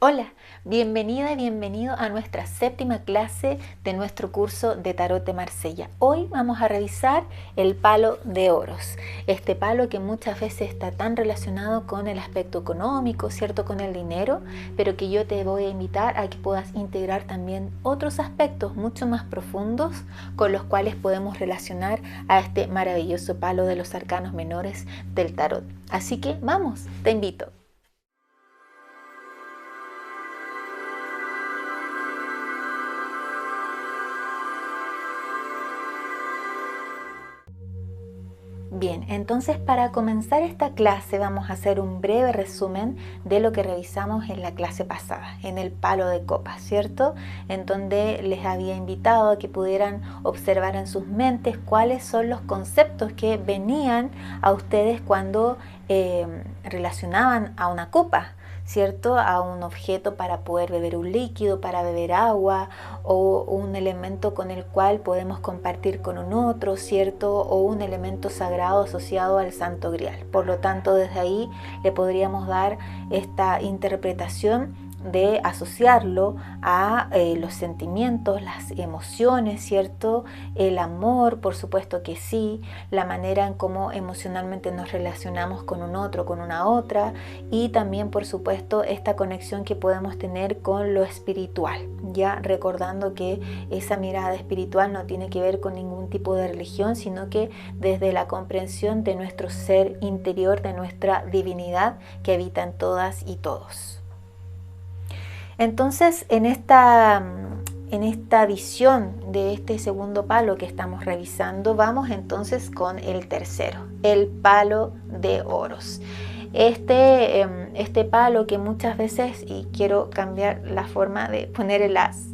Hola, bienvenida y bienvenido a nuestra séptima clase de nuestro curso de Tarot de Marsella. Hoy vamos a revisar el palo de oros, este palo que muchas veces está tan relacionado con el aspecto económico, ¿cierto? Con el dinero, pero que yo te voy a invitar a que puedas integrar también otros aspectos mucho más profundos con los cuales podemos relacionar a este maravilloso palo de los arcanos menores del tarot. Así que vamos, te invito. Bien, entonces para comenzar esta clase vamos a hacer un breve resumen de lo que revisamos en la clase pasada, en el palo de copas, ¿cierto? En donde les había invitado a que pudieran observar en sus mentes cuáles son los conceptos que venían a ustedes cuando relacionaban a una copa, ¿cierto? A un objeto para poder beber un líquido, para beber agua, o un elemento con el cual podemos compartir con un otro, ¿cierto? O un elemento sagrado asociado al Santo Grial. Por lo tanto, desde ahí le podríamos dar esta interpretación de asociarlo a los sentimientos, las emociones, ¿cierto? El amor, por supuesto que sí, la manera en cómo emocionalmente nos relacionamos con un otro, con una otra, y también, por supuesto, esta conexión que podemos tener con lo espiritual, ya recordando que esa mirada espiritual no tiene que ver con ningún tipo de religión, sino que desde la comprensión de nuestro ser interior, de nuestra divinidad que habita en todas y todos. Entonces, en esta visión de este segundo palo que estamos revisando, vamos entonces con el tercero, el palo de oros. Este palo que muchas veces, y quiero cambiar la forma de poner el as,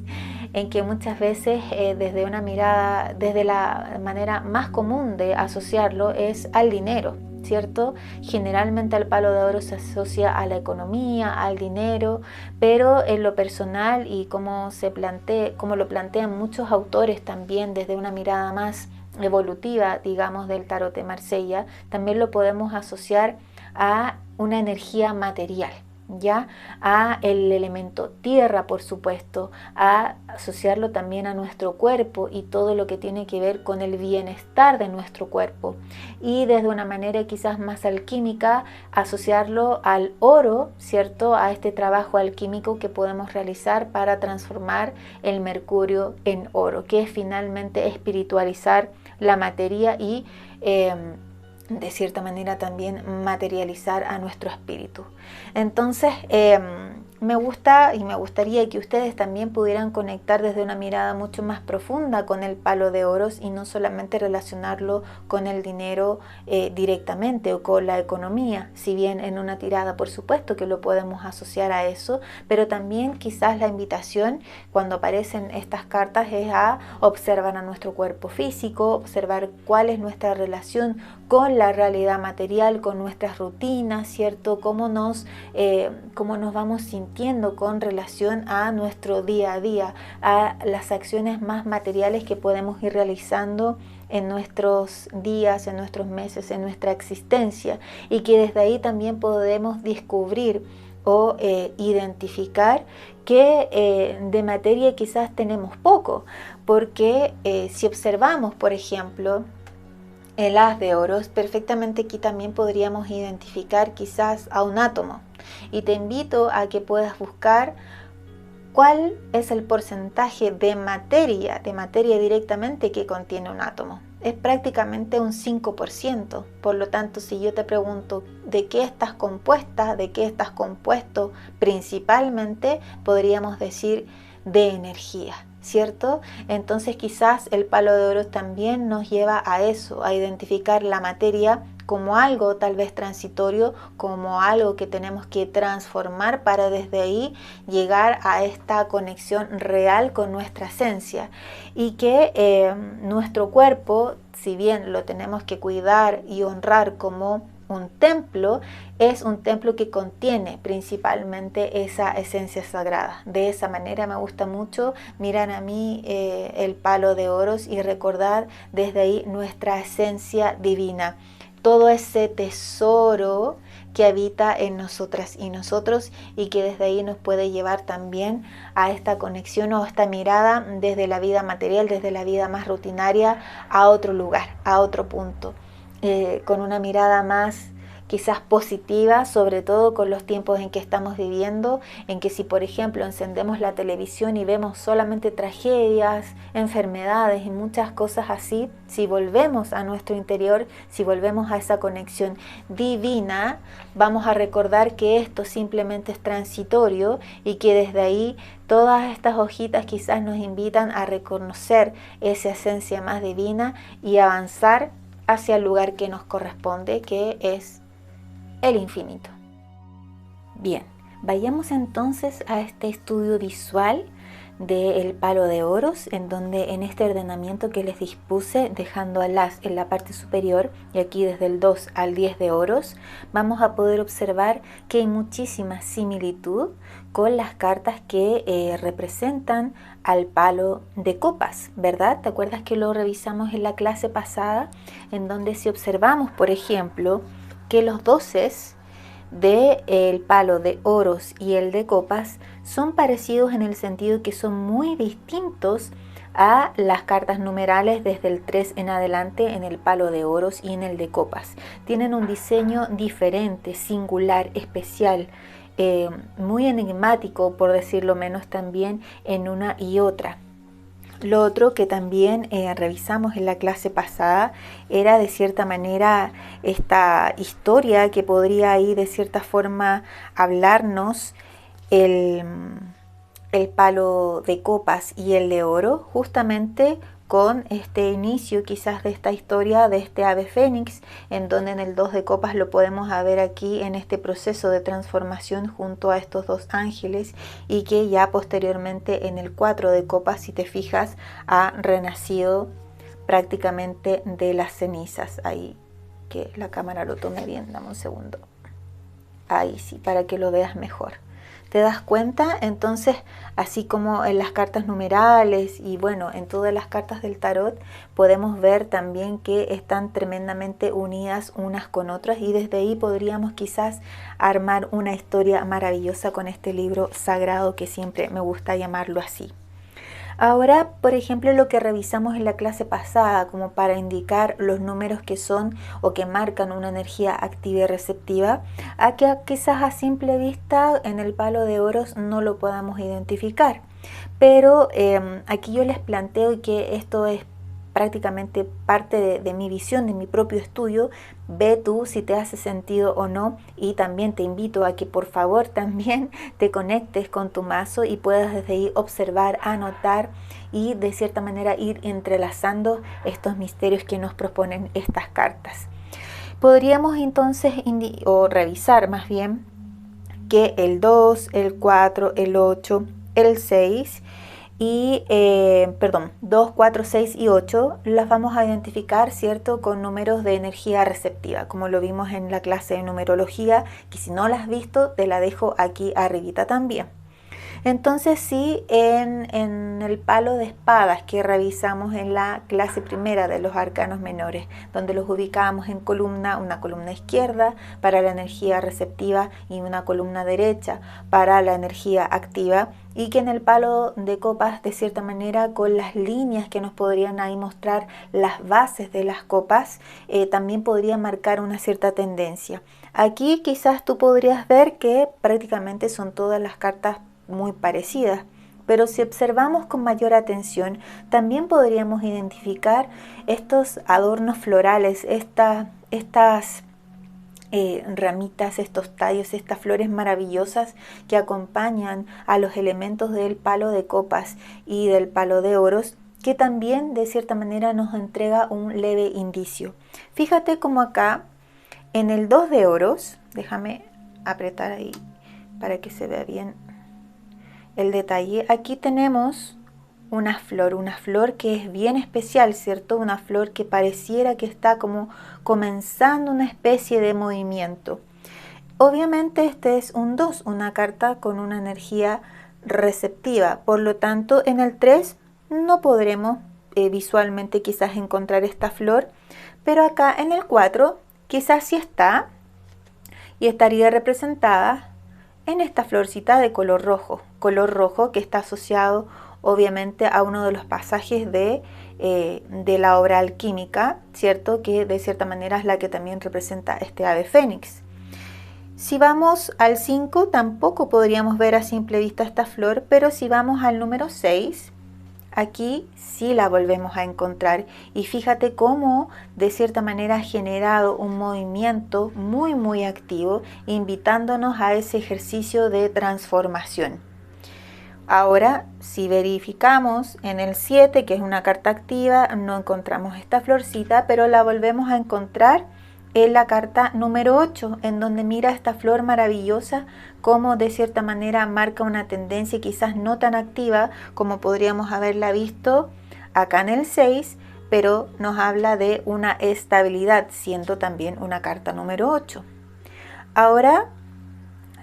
en que muchas veces desde una mirada, desde la manera más común de asociarlo es al dinero, ¿cierto? Generalmente el palo de oro se asocia a la economía, al dinero, pero en lo personal y como lo plantean muchos autores también desde una mirada más evolutiva, digamos, del tarot de Marsella, también lo podemos asociar a una energía material, ya a el elemento tierra, por supuesto, a asociarlo también a nuestro cuerpo y todo lo que tiene que ver con el bienestar de nuestro cuerpo, y desde una manera quizás más alquímica asociarlo al oro, ¿cierto? A este trabajo alquímico que podemos realizar para transformar el mercurio en oro, que es finalmente espiritualizar la materia y de cierta manera también materializar a nuestro espíritu. Entonces me gusta y me gustaría que ustedes también pudieran conectar desde una mirada mucho más profunda con el palo de oros y no solamente relacionarlo con el dinero directamente o con la economía, si bien en una tirada por supuesto que lo podemos asociar a eso, pero también quizás la invitación cuando aparecen estas cartas es a observar a nuestro cuerpo físico, observar cuál es nuestra relación con la realidad material, con nuestras rutinas, ¿cierto? Cómo nos vamos sintiendo con relación a nuestro día a día, a las acciones más materiales que podemos ir realizando en nuestros días, en nuestros meses, en nuestra existencia, y que desde ahí también podemos descubrir o identificar que de materia quizás tenemos poco, porque si observamos, por ejemplo, el haz de oros, perfectamente aquí también podríamos identificar quizás a un átomo. Y te invito a que puedas buscar cuál es el porcentaje de materia directamente que contiene un átomo. Es prácticamente un 5%. Por lo tanto, si yo te pregunto de qué estás compuesta, de qué estás compuesto, principalmente podríamos decir de energía, ¿cierto? Entonces quizás el palo de oro también nos lleva a eso, a identificar la materia como algo tal vez transitorio, como algo que tenemos que transformar para desde ahí llegar a esta conexión real con nuestra esencia, y que nuestro cuerpo, si bien lo tenemos que cuidar y honrar como un templo, es un templo que contiene principalmente esa esencia sagrada. De esa manera me gusta mucho mirar a mí el palo de oros y recordar desde ahí nuestra esencia divina, todo ese tesoro que habita en nosotras y nosotros, y que desde ahí nos puede llevar también a esta conexión o esta mirada desde la vida material, desde la vida más rutinaria, a otro lugar, a otro punto, con una mirada más quizás positiva, sobre todo con los tiempos en que estamos viviendo, en que si por ejemplo encendemos la televisión y vemos solamente tragedias, enfermedades y muchas cosas así, si volvemos a nuestro interior, si volvemos a esa conexión divina, vamos a recordar que esto simplemente es transitorio y que desde ahí todas estas hojitas quizás nos invitan a reconocer esa esencia más divina y avanzar hacia el lugar que nos corresponde, que es el infinito. Bien, vayamos entonces a este estudio visual del palo de oros, en donde en este ordenamiento que les dispuse, dejando al as en la parte superior y aquí desde el 2 al 10 de oros, vamos a poder observar que hay muchísima similitud con las cartas que representan al palo de copas, ¿verdad? ¿Te acuerdas que lo revisamos en la clase pasada? En donde si observamos, por ejemplo, que los doces del palo de oros y el de copas son parecidos en el sentido que son muy distintos a las cartas numerales desde el 3 en adelante en el palo de oros y en el de copas. Tienen un diseño diferente, singular, especial, muy enigmático, por decirlo menos, también en una y otra. Lo otro que también revisamos en la clase pasada era de cierta manera esta historia que podría ahí de cierta forma hablarnos el palo de copas y el de oro, justamente con este inicio quizás de esta historia de este ave fénix, en donde en el 2 de copas lo podemos ver aquí en este proceso de transformación junto a estos dos ángeles, y que ya posteriormente en el 4 de copas, si te fijas, ha renacido prácticamente de las cenizas. Ahí, que la cámara lo tome bien, dame un segundo. Ahí sí, para que lo veas mejor. ¿Te das cuenta? Entonces, así como en las cartas numerales y bueno, en todas las cartas del tarot, podemos ver también que están tremendamente unidas unas con otras, y desde ahí podríamos quizás armar una historia maravillosa con este libro sagrado, que siempre me gusta llamarlo así. Ahora, por ejemplo, lo que revisamos en la clase pasada, como para indicar los números que son o que marcan una energía activa y receptiva, a que quizás a simple vista en el palo de oros no lo podamos identificar. Pero aquí yo les planteo que esto es prácticamente parte de mi visión, de mi propio estudio. Ve tú si te hace sentido o no, y también te invito a que por favor también te conectes con tu mazo y puedas desde ahí observar, anotar y de cierta manera ir entrelazando estos misterios que nos proponen estas cartas. Podríamos entonces revisar más bien que el 2, el 4, el 8, el 6 y 2, 4, 6 y 8 las vamos a identificar, ¿cierto?, con números de energía receptiva, como lo vimos en la clase de numerología, que si no la has visto te la dejo aquí arribita también. Entonces sí, en el palo de espadas que revisamos en la clase primera de los arcanos menores, donde los ubicábamos en columna, una columna izquierda para la energía receptiva y una columna derecha para la energía activa, y que en el palo de copas de cierta manera con las líneas que nos podrían ahí mostrar las bases de las copas, también podría marcar una cierta tendencia. Aquí quizás tú podrías ver que prácticamente son todas las cartas muy parecidas, pero si observamos con mayor atención también podríamos identificar estos adornos florales, estas ramitas, estos tallos, estas flores maravillosas que acompañan a los elementos del palo de copas y del palo de oros, que también de cierta manera nos entrega un leve indicio. Fíjate como acá en el 2 de oros, déjame apretar ahí para que se vea bien el detalle. Aquí tenemos una flor que es bien especial, ¿cierto? Una flor que pareciera que está como comenzando una especie de movimiento. Obviamente este es un 2, una carta con una energía receptiva, por lo tanto en el 3 no podremos visualmente quizás encontrar esta flor, pero acá en el 4 quizás sí está. y estaría representada en esta florcita de color rojo que está asociado obviamente a uno de los pasajes de la obra alquímica, ¿cierto? Que de cierta manera es la que también representa este ave fénix. Si vamos al 5, tampoco podríamos ver a simple vista esta flor, pero si vamos al número 6, aquí sí la volvemos a encontrar. Y fíjate cómo de cierta manera ha generado un movimiento muy activo, invitándonos a ese ejercicio de transformación. Ahora, si verificamos en el 7, que es una carta activa, no encontramos esta florcita, pero la volvemos a encontrar en la carta número 8, en donde mira esta flor maravillosa, como de cierta manera marca una tendencia quizás no tan activa como podríamos haberla visto acá en el 6, pero nos habla de una estabilidad, siendo también una carta número 8. Ahora,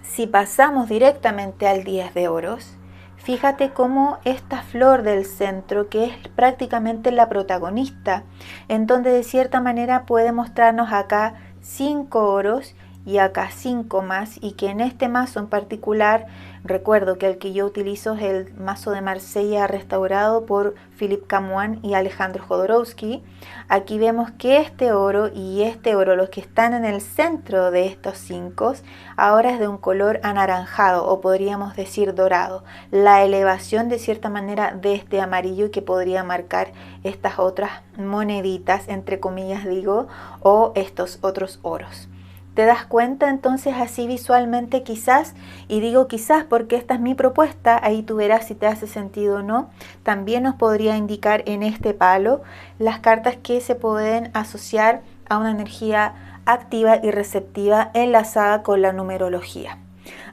si pasamos directamente al 10 de oros, fíjate cómo esta flor del centro, que es prácticamente la protagonista, en donde de cierta manera puede mostrarnos acá 5 oros y acá 5 más, y que en este mazo en particular, recuerdo que el que yo utilizo es el mazo de Marsella restaurado por Philippe Camoin y Alejandro Jodorowsky. Aquí vemos que este oro y este oro, los que están en el centro de estos 5, ahora es de un color anaranjado, o podríamos decir dorado. La elevación de cierta manera de este amarillo que podría marcar estas otras moneditas, entre comillas digo, o estos otros oros. ¿Te das cuenta entonces así visualmente quizás? Y digo quizás porque esta es mi propuesta, ahí tú verás si te hace sentido o no. También nos podría indicar en este palo las cartas que se pueden asociar a una energía activa y receptiva enlazada con la numerología.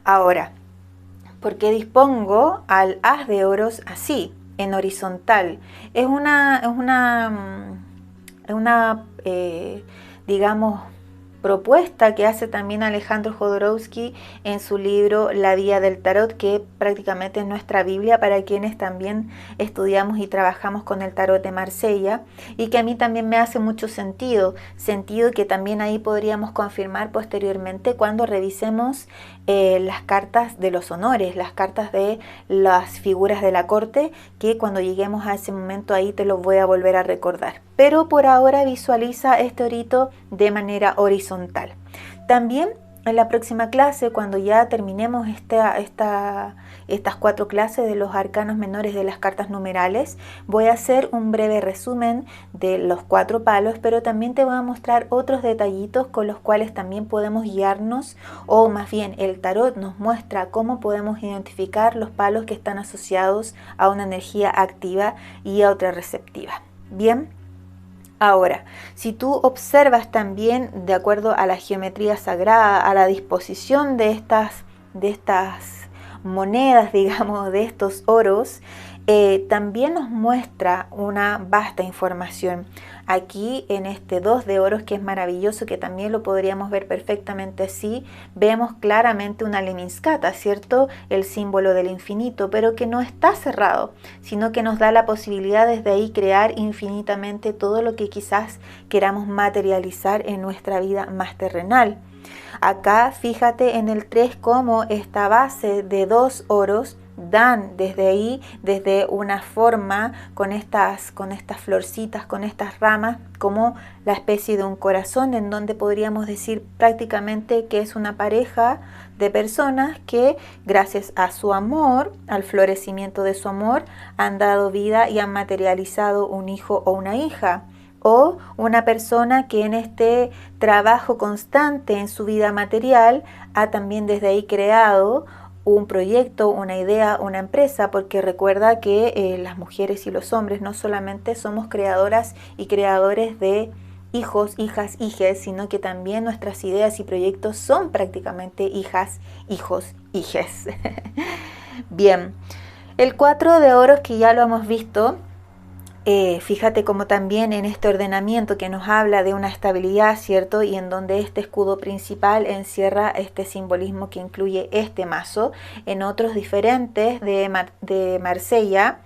Ahora, ¿por qué dispongo al as de oros así, en horizontal? Es una digamos, propuesta que hace también Alejandro Jodorowsky en su libro La Vía del Tarot, que prácticamente es nuestra Biblia para quienes también estudiamos y trabajamos con el tarot de Marsella, y que a mí también me hace mucho sentido que también ahí podríamos confirmar posteriormente cuando revisemos las cartas de los honores, las cartas de las figuras de la corte, que cuando lleguemos a ese momento ahí te los voy a volver a recordar. Pero por ahora visualiza este orito de manera horizontal. También en la próxima clase, cuando ya terminemos estas 4 clases de los arcanos menores de las cartas numerales, voy a hacer un breve resumen de los 4 palos, pero también te voy a mostrar otros detallitos con los cuales también podemos guiarnos, o más bien el tarot nos muestra cómo podemos identificar los palos que están asociados a una energía activa y a otra receptiva. Bien. Ahora, si tú observas también, de acuerdo a la geometría sagrada, a la disposición de estas monedas, digamos, de estos oros, también nos muestra una vasta información. Aquí en este 2 de oros, que es maravilloso, que también lo podríamos ver perfectamente así, vemos claramente una lemniscata, ¿cierto? El símbolo del infinito, pero que no está cerrado, sino que nos da la posibilidad desde ahí crear infinitamente todo lo que quizás queramos materializar en nuestra vida más terrenal. Acá fíjate en el 3 cómo esta base de 2 oros dan desde ahí, desde una forma con estas florcitas, con estas ramas, como la especie de un corazón, en donde podríamos decir prácticamente que es una pareja de personas que gracias a su amor, al florecimiento de su amor, han dado vida y han materializado un hijo o una hija. O una persona que en este trabajo constante en su vida material ha también desde ahí creado un proyecto, una idea, una empresa, porque recuerda que las mujeres y los hombres no solamente somos creadoras y creadores de hijos, hijas, hijes, sino que también nuestras ideas y proyectos son prácticamente hijas, hijos, hijes. Bien, el 4 de oros, que ya lo hemos visto, fíjate como también en este ordenamiento que nos habla de una estabilidad, ¿cierto? Y en donde este escudo principal encierra este simbolismo que incluye este mazo. En otros diferentes de Marsella,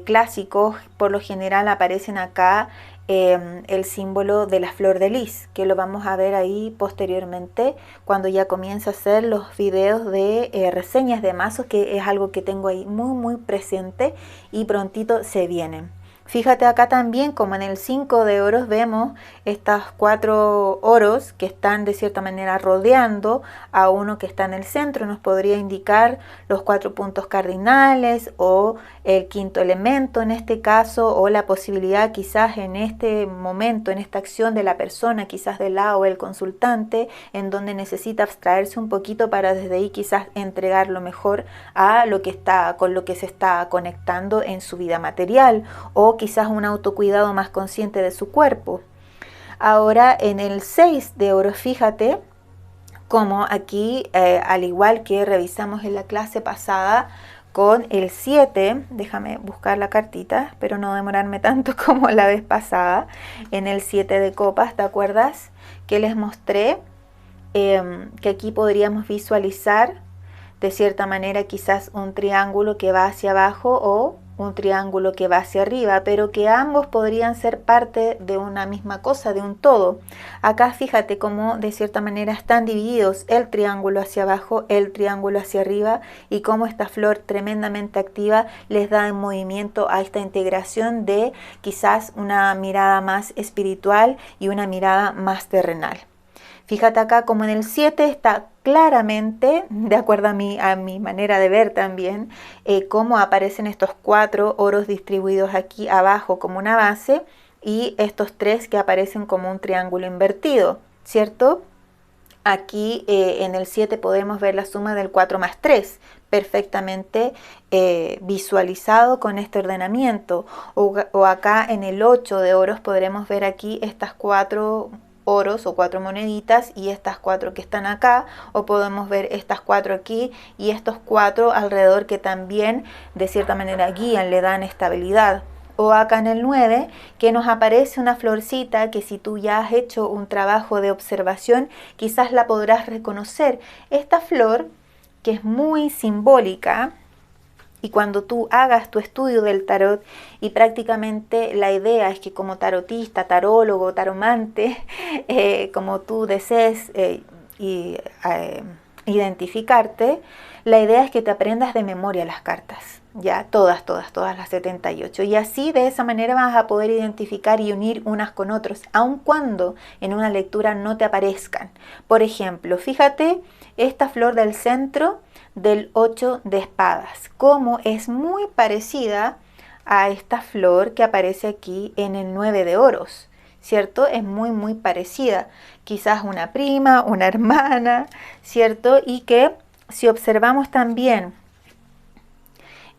clásicos, por lo general aparecen acá el símbolo de la flor de lis, que lo vamos a ver ahí posteriormente cuando ya comience a hacer los videos de reseñas de mazos, que es algo que tengo ahí muy presente y prontito se vienen. Fíjate acá también como en el 5 de oros vemos estas 4 oros que están de cierta manera rodeando a uno que está en el centro. Nos podría indicar los 4 puntos cardinales o el quinto elemento en este caso, o la posibilidad quizás en este momento, en esta acción de la persona, quizás del lado o el consultante, en donde necesita abstraerse un poquito para desde ahí quizás entregar lo mejor a lo que está, con lo que se está conectando en su vida material, o quizás un autocuidado más consciente de su cuerpo. Ahora en el 6 de oro, fíjate como aquí, al igual que revisamos en la clase pasada con el 7, déjame buscar la cartita, espero no demorarme tanto como la vez pasada, en el 7 de copas, ¿te acuerdas? Que les mostré que aquí podríamos visualizar de cierta manera quizás un triángulo que va hacia abajo o un triángulo que va hacia arriba, pero que ambos podrían ser parte de una misma cosa, de un todo. Acá fíjate cómo de cierta manera están divididos el triángulo hacia abajo, el triángulo hacia arriba, y cómo esta flor tremendamente activa les da en movimiento a esta integración de quizás una mirada más espiritual y una mirada más terrenal. Fíjate acá como en el 7 está claramente, de acuerdo a mi manera de ver también, cómo aparecen estos 4 oros distribuidos aquí abajo como una base y estos 3 que aparecen como un triángulo invertido, ¿cierto? Aquí en el 7 podemos ver la suma del 4 más 3, perfectamente visualizado con este ordenamiento. O acá en el 8 de oros podremos ver aquí estas 4 oros o 4 moneditas y estas 4 que están acá, o podemos ver estas 4 aquí y estos 4 alrededor que también de cierta manera guían, le dan estabilidad. O acá en el 9 que nos aparece una florcita que si tú ya has hecho un trabajo de observación quizás la podrás reconocer. Esta flor que es muy simbólica, y cuando tú hagas tu estudio del tarot, y prácticamente la idea es que como tarotista, tarólogo, taromante, como tú desees identificarte, la idea es que te aprendas de memoria las cartas, ya todas las 78, y así de esa manera vas a poder identificar y unir unas con otros, aun cuando en una lectura no te aparezcan. Por ejemplo, fíjate esta flor del centro del 8 de espadas, como es muy parecida a esta flor que aparece aquí en el 9 de oros, ¿cierto? Es muy parecida, quizás una prima, una hermana, ¿cierto? Y que si observamos también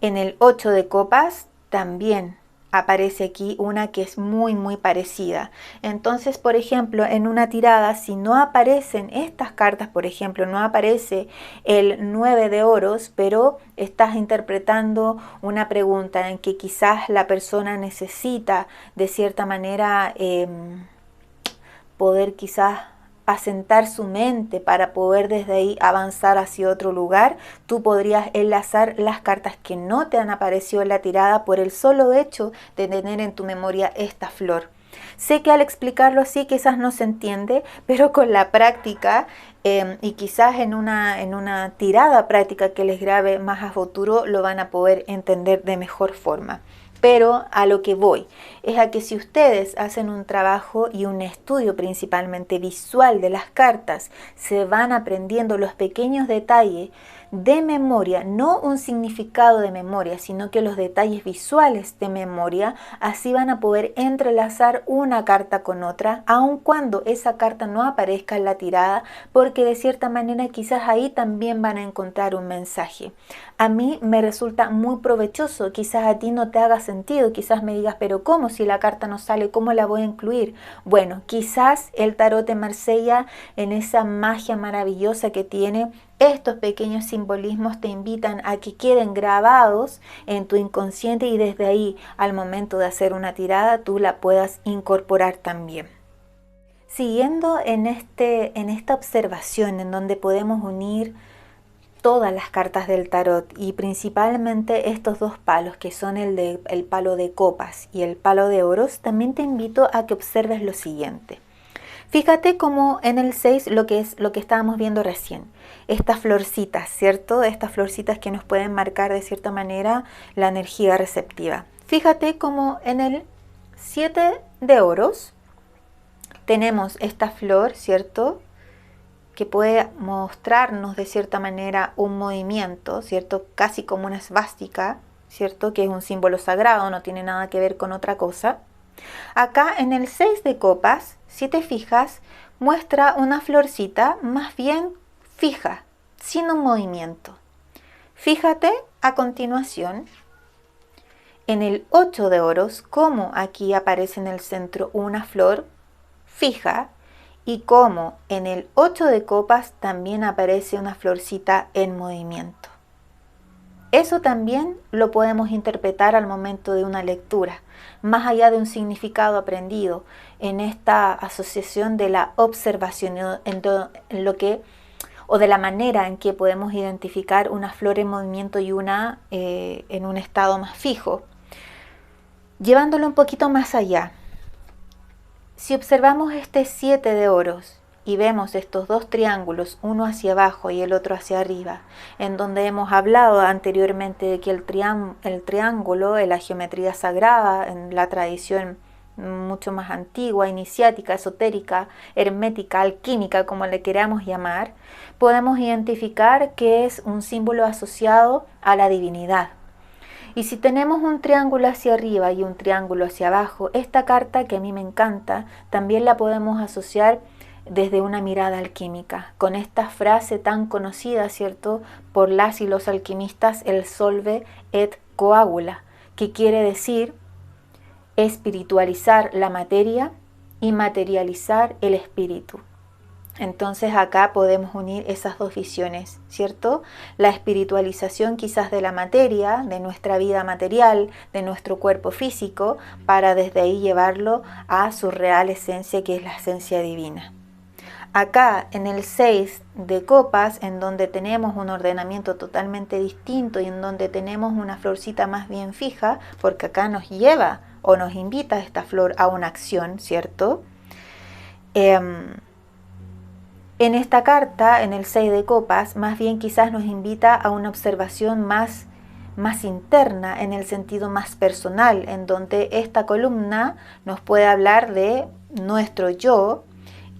en el 8 de copas, también aparece aquí una que es muy parecida. Entonces, por ejemplo, en una tirada, si no aparecen estas cartas, por ejemplo, no aparece el 9 de oros, pero estás interpretando una pregunta en que quizás la persona necesita de cierta manera poder quizás asentar su mente para poder desde ahí avanzar hacia otro lugar, tú podrías enlazar las cartas que no te han aparecido en la tirada por el solo hecho de tener en tu memoria esta flor. Sé que al explicarlo así quizás no se entiende, pero con la práctica y quizás en una tirada práctica que les grabe más a futuro lo van a poder entender de mejor forma. Pero a lo que voy es a que si ustedes hacen un trabajo y un estudio principalmente visual de las cartas, se van aprendiendo los pequeños detalles de memoria, no un significado de memoria, sino que los detalles visuales de memoria, así van a poder entrelazar una carta con otra, aun cuando esa carta no aparezca en la tirada, porque de cierta manera quizás ahí también van a encontrar un mensaje. A mí me resulta muy provechoso, quizás a ti no te haga sentido, quizás me digas, pero ¿cómo si la carta no sale? ¿Cómo la voy a incluir? Bueno, quizás el tarot de Marsella, en esa magia maravillosa que tiene, estos pequeños simbolismos te invitan a que queden grabados en tu inconsciente y desde ahí, al momento de hacer una tirada, tú la puedas incorporar también. Siguiendo en esta observación en donde podemos unir todas las cartas del tarot y principalmente estos dos palos que son el palo de copas y el palo de oros, también te invito a que observes lo siguiente. Fíjate como en el 6 lo que estábamos viendo recién, estas florcitas, ¿cierto? Estas florcitas que nos pueden marcar de cierta manera la energía receptiva. Fíjate como en el 7 de oros tenemos esta flor, ¿cierto?, que puede mostrarnos de cierta manera un movimiento, ¿cierto?, casi como una esvástica, ¿cierto?, que es un símbolo sagrado, no tiene nada que ver con otra cosa. Acá en el 6 de copas, si te fijas, muestra una florcita más bien fija, sin un movimiento. Fíjate a continuación en el 8 de oros, cómo aquí aparece en el centro una flor fija, y como en el 8 de copas también aparece una florcita en movimiento. Eso también lo podemos interpretar al momento de una lectura, más allá de un significado aprendido en esta asociación de la observación o de la manera en que podemos identificar una flor en movimiento y una en un estado más fijo. Llevándolo un poquito más allá, si observamos este 7 de oros y vemos estos dos triángulos, uno hacia abajo y el otro hacia arriba, en donde hemos hablado anteriormente de que el triángulo en la geometría sagrada, en la tradición mucho más antigua, iniciática, esotérica, hermética, alquímica, como le queramos llamar, podemos identificar que es un símbolo asociado a la divinidad. Y si tenemos un triángulo hacia arriba y un triángulo hacia abajo, esta carta que a mí me encanta, también la podemos asociar desde una mirada alquímica, con esta frase tan conocida, ¿cierto?, por las y los alquimistas, el solve et coagula, que quiere decir espiritualizar la materia y materializar el espíritu. Entonces acá podemos unir esas dos visiones, ¿cierto? La espiritualización quizás de la materia, de nuestra vida material, de nuestro cuerpo físico, para desde ahí llevarlo a su real esencia, que es la esencia divina. Acá en el 6 de copas, en donde tenemos un ordenamiento totalmente distinto y en donde tenemos una florcita más bien fija, porque acá nos lleva o nos invita esta flor a una acción, ¿cierto? En esta carta, en el 6 de copas, más bien quizás nos invita a una observación más interna, en el sentido más personal, en donde esta columna nos puede hablar de nuestro yo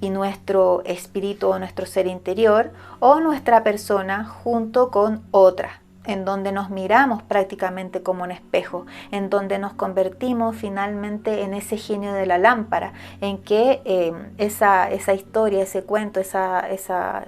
y nuestro espíritu o nuestro ser interior, o nuestra persona junto con otra, en donde nos miramos prácticamente como un espejo, en donde nos convertimos finalmente en ese genio de la lámpara, en que esa historia, ese cuento, esa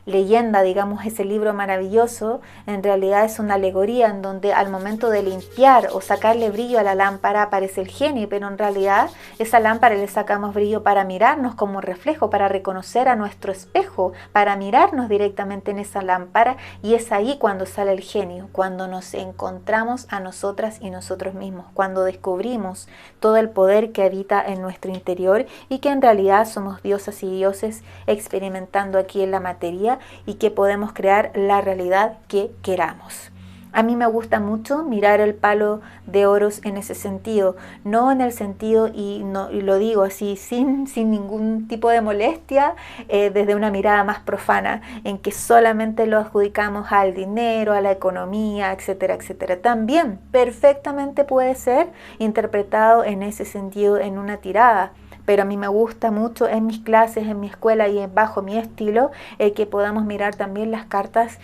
leyenda, digamos, ese libro maravilloso, en realidad es una alegoría en donde al momento de limpiar o sacarle brillo a la lámpara aparece el genio, pero en realidad esa lámpara le sacamos brillo para mirarnos como reflejo, para reconocer a nuestro espejo, para mirarnos directamente en esa lámpara, y es ahí cuando sale el genio, cuando nos encontramos a nosotras y nosotros mismos, cuando descubrimos todo el poder que habita en nuestro interior y que en realidad somos diosas y dioses experimentando aquí en la materia, y que podemos crear la realidad que queramos. A mí me gusta mucho mirar el palo de oros en ese sentido, no en el sentido, y lo digo así sin ningún tipo de molestia, desde una mirada más profana, en que solamente lo adjudicamos al dinero, a la economía, etcétera, etcétera. También perfectamente puede ser interpretado en ese sentido en una tirada, pero a mí me gusta mucho en mis clases, en mi escuela y bajo mi estilo, que podamos mirar también las cartas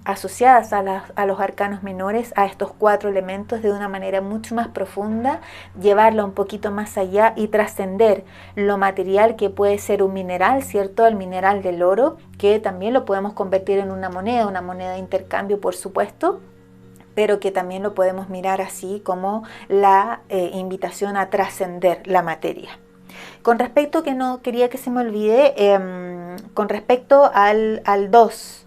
asociadas a los arcanos menores, a estos 4 elementos de una manera mucho más profunda, llevarla un poquito más allá y trascender lo material, que puede ser un mineral, ¿cierto? El mineral del oro, que también lo podemos convertir en una moneda de intercambio, por supuesto, pero que también lo podemos mirar así como la invitación a trascender la materia. Con respecto, que no quería que se me olvide, con respecto al 2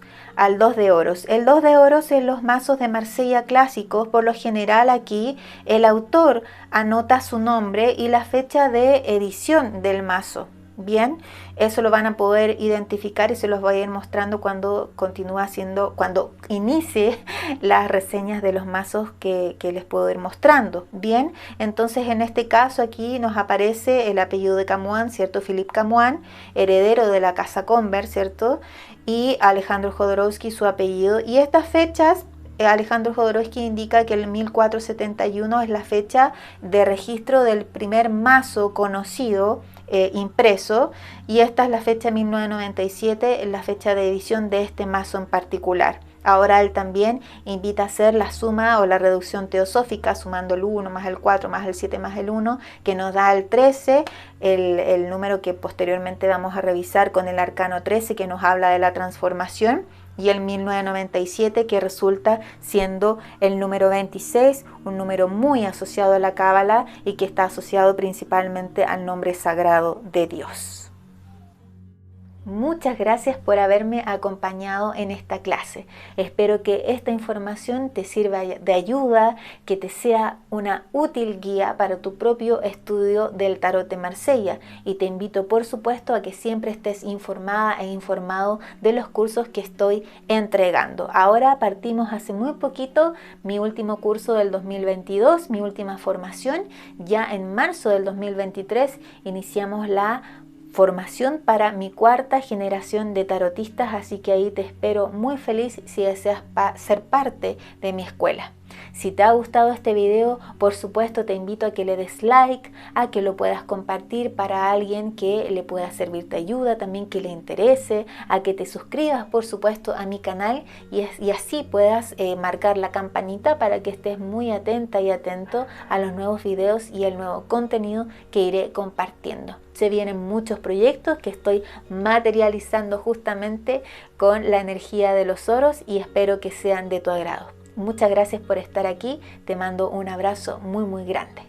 de oros. El 2 de oros en los mazos de Marsella clásicos, por lo general aquí el autor anota su nombre y la fecha de edición del mazo, Bien, eso lo van a poder identificar y se los voy a ir mostrando cuando cuando inicie las reseñas de los mazos que les puedo ir mostrando. Bien, entonces en este caso aquí nos aparece el apellido de Camoán, ¿cierto? Philippe Camoán, heredero de la casa Convert, ¿cierto? Y Alejandro Jodorowsky, su apellido. Y estas fechas, Alejandro Jodorowsky indica que el 1471 es la fecha de registro del primer mazo conocido impreso, y esta es la fecha 1997, la fecha de edición de este mazo en particular. Ahora él también invita a hacer la suma o la reducción teosófica, sumando el 1 más el 4 más el 7 más el 1, que nos da el 13, el número que posteriormente vamos a revisar con el arcano 13, que nos habla de la transformación, y el 1997, que resulta siendo el número 26, un número muy asociado a la Cábala y que está asociado principalmente al nombre sagrado de Dios. Muchas gracias por haberme acompañado en esta clase. Espero que esta información te sirva de ayuda, que te sea una útil guía para tu propio estudio del tarot de Marsella, y te invito por supuesto a que siempre estés informada e informado de los cursos que estoy entregando. Ahora partimos hace muy poquito mi último curso del 2022, mi última formación. Ya en marzo del 2023 iniciamos la formación para mi cuarta generación de tarotistas, así que ahí te espero muy feliz si deseas ser parte de mi escuela. Si te ha gustado este video, por supuesto te invito a que le des like, a que lo puedas compartir para alguien que le pueda servir de ayuda, también que le interese, a que te suscribas por supuesto a mi canal y así puedas marcar la campanita para que estés muy atenta y atento a los nuevos videos y el nuevo contenido que iré compartiendo. Se vienen muchos proyectos que estoy materializando justamente con la energía de los oros y espero que sean de tu agrado. Muchas gracias por estar aquí, te mando un abrazo muy grande.